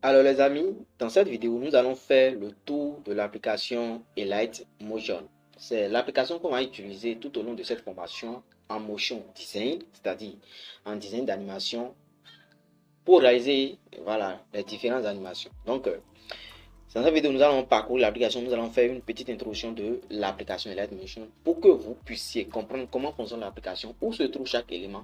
Alors les amis, dans cette vidéo, nous allons faire le tour de l'application Elite Motion. C'est l'application qu'on va utiliser tout au long de cette formation en motion design, c'est-à-dire en design d'animation pour réaliser les différentes animations. Donc, dans cette vidéo, nous allons parcourir l'application, nous allons faire une petite introduction de l'application Elite Motion pour que vous puissiez comprendre comment fonctionne l'application, où se trouve chaque élément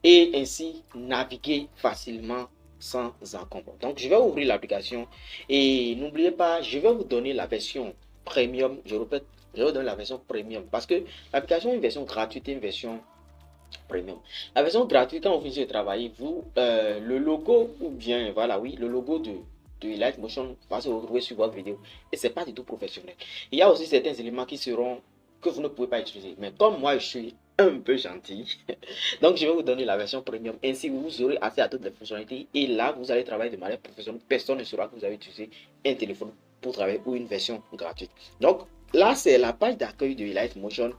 et ainsi naviguer facilement sans encombre. Donc, je vais ouvrir l'application et n'oubliez pas, je vais vous donner la version premium. Je répète, je vais vous donner la version premium parce que l'application a une version gratuite et une version premium. La version gratuite, quand vous finissez de travailler, vous, le logo ou bien, voilà, oui, le logo de Elite Motion va se retrouver sur votre vidéo et c'est pas du tout professionnel. Il y a aussi certains éléments que vous ne pouvez pas utiliser. Mais comme moi, je suis un peu gentil, donc je vais vous donner la version premium. Ainsi, vous aurez accès à toutes les fonctionnalités et là, vous allez travailler de manière professionnelle. Personne ne saura que vous avez utilisé un téléphone pour travailler ou une version gratuite. Donc là, c'est la page d'accueil de Elite Motion.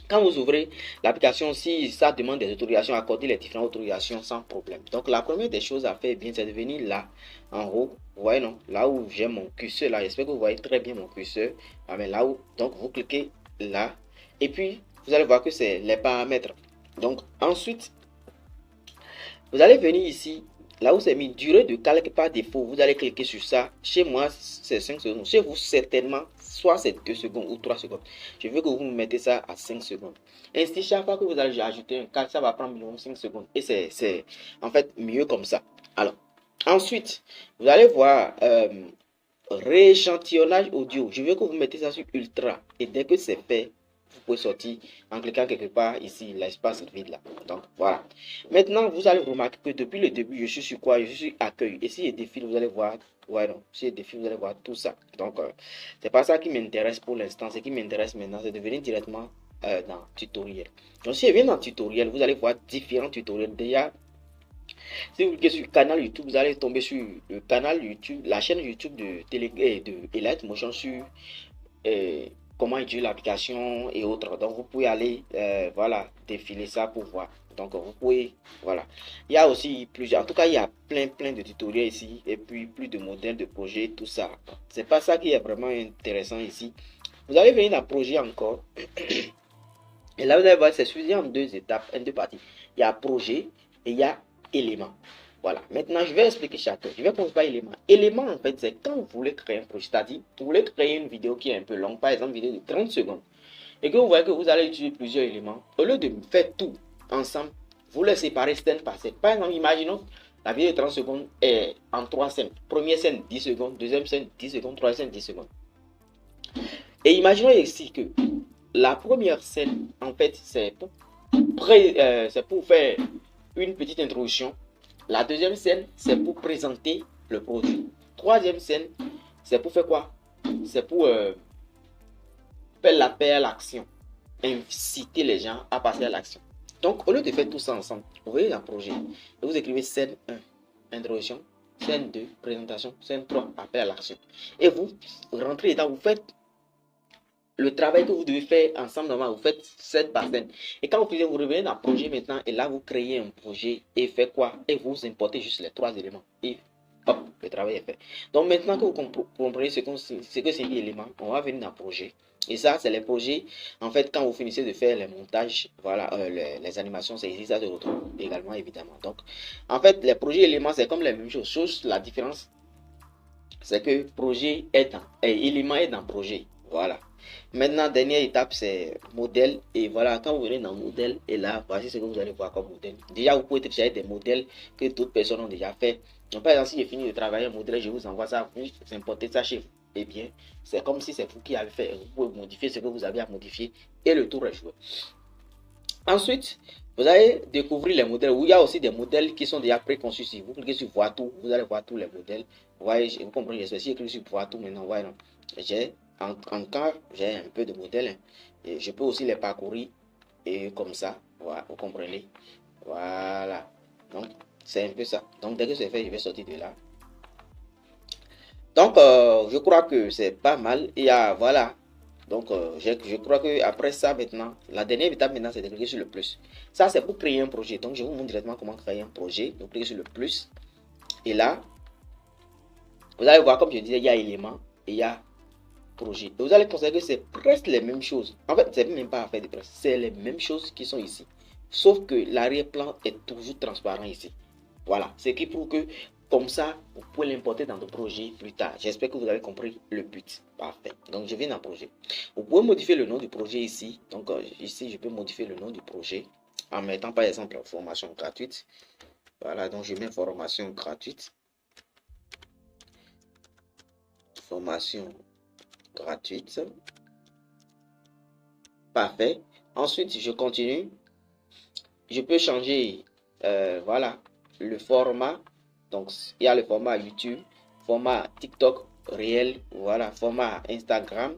Quand vous ouvrez l'application, si ça demande des autorisations, accordez les différentes autorisations sans problème. Donc la première des choses à faire, bien, c'est de venir là, en haut. Vous voyez, non? Là où j'ai mon curseur, là, j'espère que vous voyez très bien mon curseur. Ah, mais là où, donc vous cliquez là. Et puis, vous allez voir que c'est les paramètres. Donc ensuite, vous allez venir ici, là où c'est mis durée de calque par défaut, vous allez cliquer sur ça. Chez moi, c'est 5 secondes. Chez vous, certainement, soit c'est 2 secondes ou 3 secondes. Je veux que vous mettez ça à 5 secondes. Ainsi, chaque fois que vous allez ajouter un calque, ça va prendre minimum 5 secondes. Et c'est en fait mieux comme ça. Alors, ensuite, vous allez voir rééchantillonnage audio. Je veux que vous mettez ça sur ultra. Et dès que c'est fait, vous pouvez sortir en cliquant quelque part ici, l'espace vide là. Donc voilà. Maintenant, vous allez remarquer que depuis le début, je suis sur quoi? Je suis sur accueil. Et si je défile, vous allez voir. Ouais, non. Si je défile, vous allez voir tout ça. Donc, c'est pas ça qui m'intéresse pour l'instant. Ce qui m'intéresse maintenant, c'est de venir directement dans tutoriel. Donc, si je viens dans tutoriel, vous allez voir différents tutoriels. Déjà, si vous cliquez sur le canal YouTube, vous allez tomber sur le canal YouTube, la chaîne YouTube de Elite Motion sur euh, comment utiliser l'application et autres. Donc vous pouvez aller voilà, défiler ça pour voir. Donc vous pouvez, voilà. Il y a aussi plusieurs, en tout cas il y a plein de tutoriels ici et puis plus de modèles de projet, tout ça. C'est pas ça qui est vraiment intéressant ici. Vous allez venir dans projet encore. Et là vous allez voir, c'est suivi en deux étapes, en deux parties. Il y a projet et il y a élément. Voilà. Maintenant, je vais expliquer chacun. Je vais commencer par élément. Élément, en fait, c'est quand vous voulez créer un projet. C'est-à-dire, vous voulez créer une vidéo qui est un peu longue, par exemple, une vidéo de 30 secondes. Et que vous voyez que vous allez utiliser plusieurs éléments. Au lieu de faire tout ensemble, vous les séparez scène par scène. Par exemple, imaginons la vidéo de 30 secondes est en 3 scènes. Première scène, 10 secondes. Deuxième scène, 10 secondes. Troisième scène, 10 secondes. Et imaginons ici que la première scène, en fait, c'est pour faire une petite introduction. La deuxième scène, c'est pour présenter le produit. Troisième scène, c'est pour faire quoi? C'est pour faire l'appel à l'action. Inciter les gens à passer à l'action. Donc, au lieu de faire tout ça ensemble, vous voyez un projet. Et vous écrivez scène 1, introduction. Scène 2, présentation. Scène 3, appel à l'action. Et vous rentrez dedans, vous faites le travail que vous devez faire ensemble, normalement, vous faites scène par scène. Et quand vous finissez, vous revenez dans le projet maintenant, et là, vous créez un projet, et faites quoi? Et vous importez juste les trois éléments. Et hop, le travail est fait. Donc maintenant que vous comprenez ce que c'est l'élément, on va venir dans le projet. Et ça, c'est les projets. En fait, quand vous finissez de faire les montages, voilà, les animations, c'est ici, ça se retrouve également, évidemment. Donc, en fait, les projets éléments, c'est comme les mêmes choses. Chose, la différence, c'est que projet est dans, élément est dans projet. Voilà. Maintenant, dernière étape, c'est modèle. Et voilà, quand vous venez dans modèle, et là, voici ce que vous allez voir comme modèle. Déjà, vous pouvez télécharger des modèles que d'autres personnes ont déjà fait. Donc, par exemple, si j'ai fini de travailler un modèle, je vous envoie ça, vous importez ça chez vous. Eh bien, c'est comme si c'est vous qui avez fait. Vous pouvez modifier ce que vous avez à modifier et le tour est joué. Ensuite, vous allez découvrir les modèles. Il y a aussi des modèles qui sont déjà préconçus. Si vous cliquez sur voir tout, vous allez voir tous les modèles. Vous voyez, vous comprenez, si je clique sur voir tout maintenant, voyez, j'ai encore j'ai un peu de modèles. Hein, et je peux aussi les parcourir et comme ça, voilà, vous comprenez. Voilà. Donc, c'est un peu ça. Donc, dès que c'est fait, je vais sortir de là. Donc, je crois que c'est pas mal. Et voilà. Donc, je crois que après ça, maintenant, la dernière étape maintenant, c'est de cliquer sur le plus. Ça, c'est pour créer un projet. Donc, je vous montre directement comment créer un projet. Donc, cliquez sur le plus. Et là, Vous allez voir, comme je disais, il y a éléments et il y a projet. Et vous allez constater que c'est presque les mêmes choses. En fait, c'est même pas à faire de presse. C'est les mêmes choses qui sont ici. Sauf que l'arrière-plan est toujours transparent ici. Voilà. Ce qui prouve que comme ça, vous pouvez l'importer dans le projet plus tard. J'espère que vous avez compris le but. Parfait. Donc, je viens dans le projet. Vous pouvez modifier le nom du projet ici. Donc, ici, je peux modifier le nom du projet en mettant par exemple formation gratuite. Voilà. Donc, je mets formation gratuite. Formation gratuite. Parfait. Ensuite, je continue. Je peux changer, voilà, le format. Donc, il y a le format YouTube, format TikTok réel, voilà, format Instagram,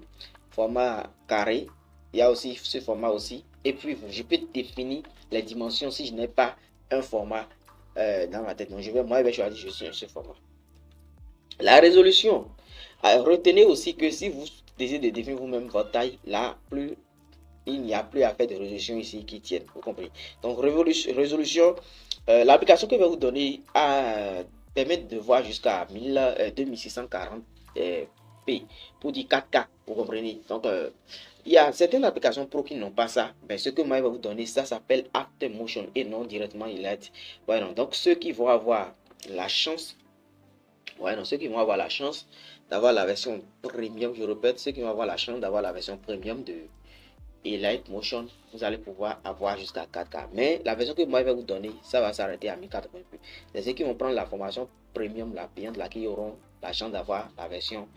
format carré. Il y a aussi ce format aussi. Et puis, je peux définir les dimensions si je n'ai pas un format dans ma tête. Donc, moi, je vais choisir ce format. La résolution. Retenez aussi que si vous décidez de définir vous-même votre taille, là, il n'y a plus à faire de résolution ici qui tienne. Vous comprenez? Donc, résolution, l'application que je vais vous donner permet de voir jusqu'à 2640 p pour dire 4K. Vous comprenez? Donc, il y a certaines applications pro qui n'ont pas ça. Mais ce que moi, je vais vous donner, ça s'appelle ActMotion et non directement Illustrator. Voilà. Donc, ceux qui vont avoir la chance, ceux qui vont avoir la chance d'avoir la version premium, je répète, ceux qui vont avoir la chance d'avoir la version premium de et Motion, vous allez pouvoir avoir jusqu'à 4K. Mais la version que moi je vais vous donner, ça va s'arrêter à 1080p. C'est ceux qui vont prendre la formation premium, la payante, là, qui auront la chance d'avoir la version,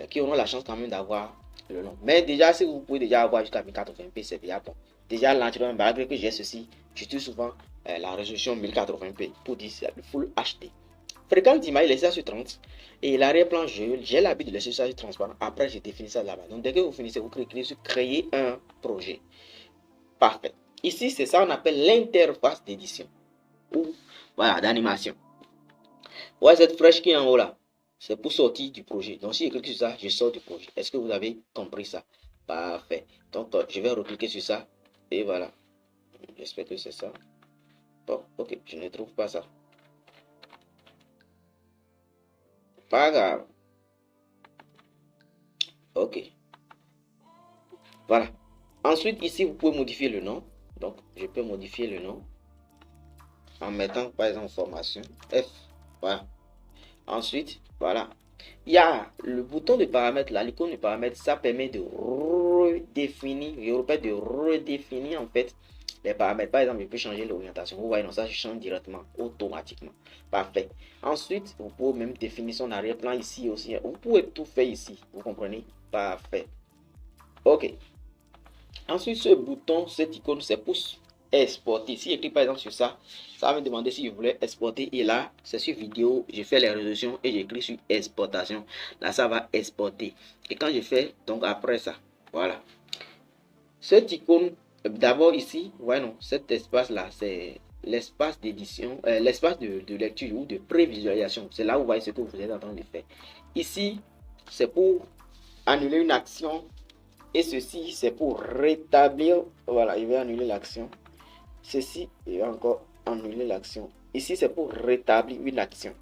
qui auront la chance quand même d'avoir le long. Mais déjà, si vous pouvez déjà avoir jusqu'à 1080p, c'est déjà bon. Déjà, naturellement, malgré que j'ai ceci, j'utilise souvent la résolution 1080p pour dire le Full HD. Fréquence d'image, laissez ça sur 30. Et l'arrière-plan, j'ai l'habitude de laisser ça sur transparent. Après, j'ai défini ça là-bas. Donc, dès que vous finissez, vous cliquez sur créer un projet. Parfait. Ici, c'est ça qu'on appelle l'interface d'édition. Ou, voilà, d'animation. Ouais, cette flèche qui est en haut là, c'est pour sortir du projet. Donc, si je clique sur ça, je sors du projet. Est-ce que vous avez compris ça? Parfait. Donc, je vais recliquer sur ça. Et voilà. J'espère que c'est ça. Bon, ok, je ne trouve pas ça. Pas grave. Ok. Voilà. Ensuite, ici, vous pouvez modifier le nom. Donc, je peux modifier le nom en mettant, par exemple, formation F. Voilà. Ensuite, voilà. Il y a le bouton de paramètres, là, l'icône de paramètres, ça permet de redéfinir, de redéfinir en fait les paramètres. Par exemple, je peux changer l'orientation. Vous voyez, donc ça, je change directement, automatiquement. Parfait. Ensuite, vous pouvez même définir son arrière-plan ici aussi. Vous pouvez tout faire ici. Vous comprenez? Parfait. Ok. Ensuite, ce bouton, cette icône, c'est pour exporter. Si je clique par exemple sur ça, ça va me demander si je voulais exporter. Et là, c'est sur vidéo, je fais les résolutions et j'écris sur exportation. Là, ça va exporter. Et quand je fais, donc après ça, voilà. Cette icône, d'abord ici, ouais, non, cet espace-là, c'est l'espace d'édition, l'espace de lecture ou de prévisualisation. C'est là où vous voyez ce que vous êtes en train de faire. Ici, c'est pour annuler une action. Et ceci, c'est pour rétablir. Voilà, il va annuler l'action. Ceci, il va encore annuler l'action. Ici, c'est pour rétablir une action.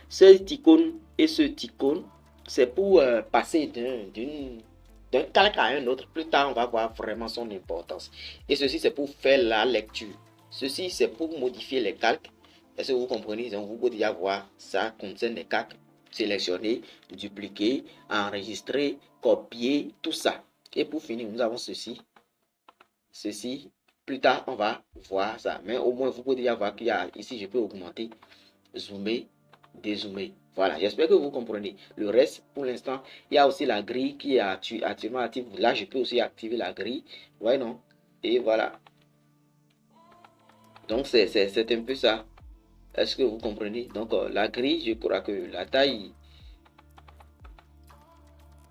Cette icône et ce icône, c'est pour passer d'un calque à un autre. Plus tard, on va voir vraiment son importance. Et ceci, c'est pour faire la lecture. Ceci, c'est pour modifier les calques. Est-ce que vous comprenez? Donc, vous pouvez déjà voir, ça concerne les calques. Sélectionner, dupliquer, enregistrer, copier, tout ça. Et pour finir, nous avons ceci. Ceci, plus tard, on va voir ça. Mais au moins, vous pouvez déjà voir qu'il y a ici, je peux augmenter, zoomer, dézoomer. Voilà, j'espère que vous comprenez. Le reste, pour l'instant, il y a aussi la grille qui est actuellement active. Là, je peux aussi activer la grille. Ouais, non. Et voilà. Donc, c'est un peu ça. Est-ce que vous comprenez? Donc, la grille, je crois que la taille,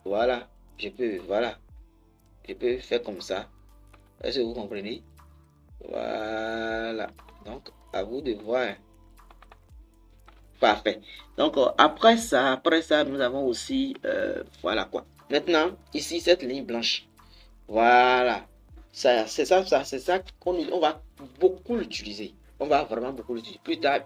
voilà, voilà, je peux faire comme ça. Est-ce que vous comprenez? Voilà. Donc, à vous de voir. Parfait. Donc, après ça, nous avons aussi, voilà quoi. Maintenant, ici, cette ligne blanche. Voilà. C'est ça qu'on va beaucoup l'utiliser. On va vraiment beaucoup l'utiliser. Plus tard,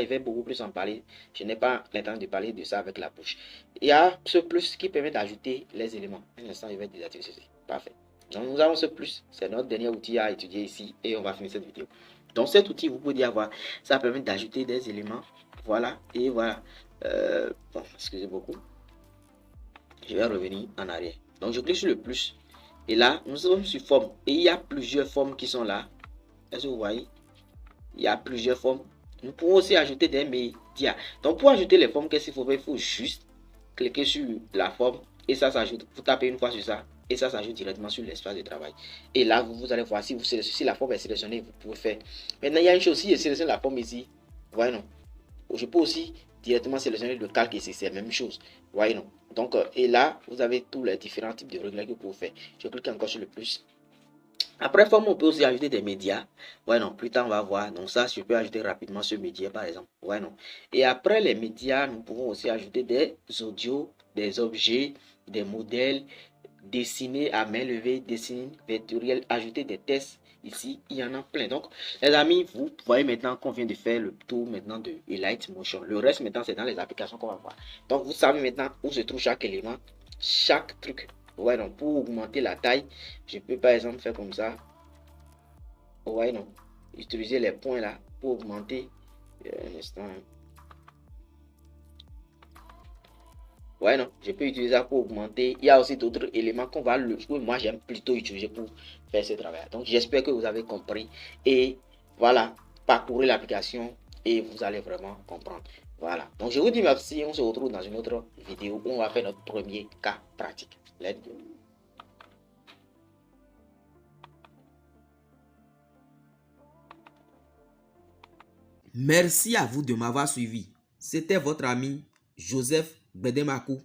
il va beaucoup plus en parler. Je n'ai pas l'intention de parler de ça avec la bouche. Il y a ce plus qui permet d'ajouter les éléments. Un instant, je vais désactiver ceci. Parfait. Donc, nous avons ce plus. C'est notre dernier outil à étudier ici et on va finir cette vidéo. Donc, cet outil, vous pouvez dire avoir, ça permet d'ajouter des éléments. Voilà. Et voilà. Bon, excusez beaucoup. Je vais revenir en arrière. Donc, je clique sur le plus. Et là, nous sommes sur forme. Et il y a plusieurs formes qui sont là. Est-ce que vous voyez? Il y a plusieurs formes. Nous pouvons aussi ajouter des médias. Donc, pour ajouter les formes, qu'est-ce qu'il faut faire? Il faut juste cliquer sur la forme et ça s'ajoute. Vous tapez une fois sur ça et ça s'ajoute directement sur l'espace de travail. Et là, vous allez voir si, si la forme est sélectionnée, vous pouvez faire. Maintenant, il y a une chose, si je sélectionne la forme ici, voyez non. Je peux aussi directement sélectionner le calque ici, c'est la même chose. Voyez non. Donc, et là, vous avez tous les différents types de réglages que vous pouvez faire. Je clique encore sur le plus. Après forme, on peut aussi ajouter des médias. Ouais, non, plus tard, on va voir. Donc ça, je peux ajouter rapidement ce média, par exemple. Ouais, non. Et après les médias, nous pouvons aussi ajouter des audios, des objets, des modèles, dessiner à main levée, dessiner vectoriel, ajouter des tests. Ici, il y en a plein. Donc, les amis, vous voyez maintenant qu'on vient de faire le tour maintenant de Elite Motion. Le reste, maintenant, c'est dans les applications qu'on va voir. Donc, vous savez maintenant où se trouve chaque élément, chaque truc. Ouais, donc, pour augmenter la taille, je peux par exemple faire comme ça. Ouais, non. Utiliser les points là pour augmenter. Un instant. Ouais, non. Je peux utiliser ça pour augmenter. Il y a aussi d'autres éléments qu'on va le. Moi, j'aime plutôt utiliser pour faire ce travail. Donc, j'espère que vous avez compris. Et voilà. Parcourez l'application et vous allez vraiment comprendre. Voilà. Donc, je vous dis merci. On se retrouve dans une autre vidéo où on va faire notre premier cas pratique. Let's go. Merci à vous de m'avoir suivi. C'était votre ami Joseph Bedemakou.